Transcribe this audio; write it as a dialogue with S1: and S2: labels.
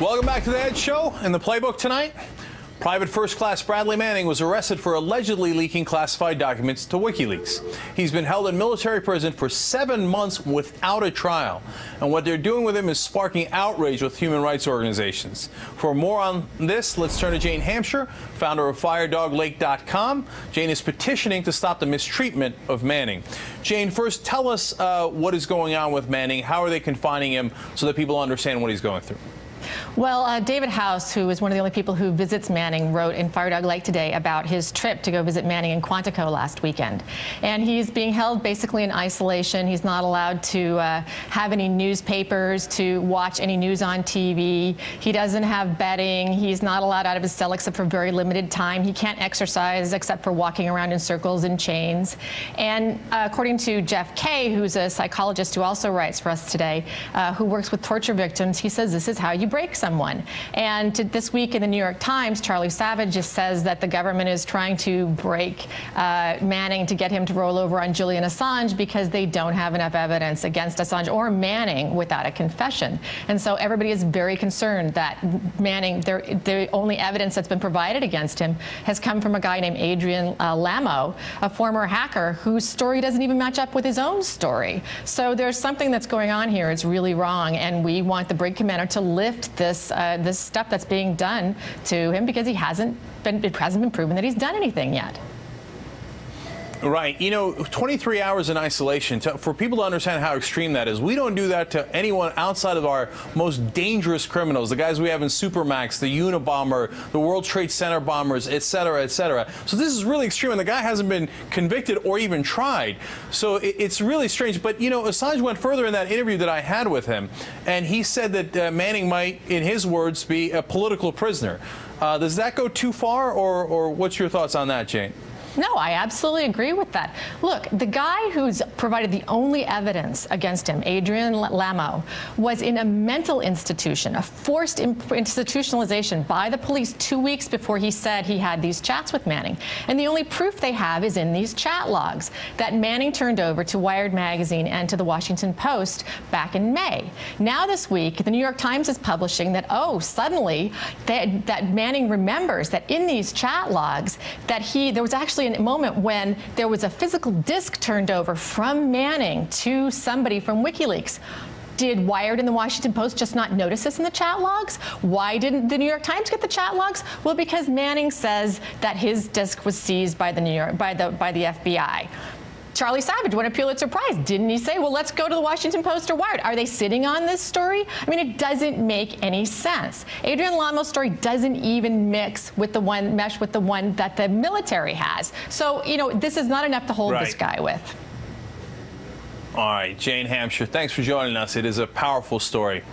S1: Welcome back to the Ed Show. In the playbook tonight, Private First Class Bradley Manning was arrested for allegedly leaking classified documents to WikiLeaks. He's been held in military prison for 7 months without a trial. And what they're doing with him is sparking outrage with human rights organizations. For more on this, let's turn to Jane Hamsher, founder of FireDogLake.com. Jane is petitioning to stop the mistreatment of Manning. Jane, first tell us what is going on with Manning. How are they confining him so that people understand what he's going through?
S2: Well, David House, who is one of the only people who visits Manning, wrote in Fire Dog Lake today about his trip to go visit Manning in Quantico last weekend. And he's being held basically in isolation. He's not allowed to have any newspapers, to watch any news on TV. He doesn't have bedding. He's not allowed out of his cell except for very limited time. He can't exercise except for walking around in circles and chains. And according to Jeff Kay, who's a psychologist who also writes for us today, who works with torture victims, he says this is how you break someone. And this week in the New York Times, Charlie Savage just says that the government is trying to break Manning to get him to roll over on Julian Assange because they don't have enough evidence against Assange or Manning without a confession. And so everybody is very concerned that Manning, the only evidence that's been provided against him has come from a guy named Adrian Lamo, a former hacker whose story doesn't even match up with his own story. So there's something that's going on here. It's really wrong. And we want the Brig Commander to lift this stuff that's being done to him because it hasn't been proven that he's done anything yet.
S1: Right. You know, 23 hours in isolation, for people to understand how extreme that is, we don't do that to anyone outside of our most dangerous criminals, the guys we have in Supermax, the Unabomber, the World Trade Center bombers, et cetera, et cetera. So this is really extreme, and the guy hasn't been convicted or even tried. So it's really strange. But, you know, Assange went further in that interview that I had with him, and he said that Manning might, in his words, be a political prisoner. Does that go too far, or what's your thoughts on that, Jane?
S2: No, I absolutely agree with that. Look, the guy who's provided the only evidence against him, Adrian Lamo, was in a mental institution, a forced institutionalization by the police 2 weeks before he said he had these chats with Manning. And the only proof they have is in these chat logs that Manning turned over to Wired magazine and to the Washington Post back in May. Now this week, the New York Times is publishing that, oh, suddenly that Manning remembers that in these chat logs that there was actually a moment when there was a physical disk turned over from Manning to somebody from WikiLeaks. Did Wired and the Washington Post just not notice this in the chat logs? Why didn't the New York Times get the chat logs? Well, because Manning says that his disk was seized by the FBI. Charlie Savage won a Pulitzer Prize. Didn't he say, well, let's go to the Washington Post or Wired? Are they sitting on this story? I mean, it doesn't make any sense. Adrian Lamo's story doesn't even mesh with the one that the military has. So, you know, this is not enough to hold this guy with.
S1: All right, Jane Hamsher, thanks for joining us. It is a powerful story.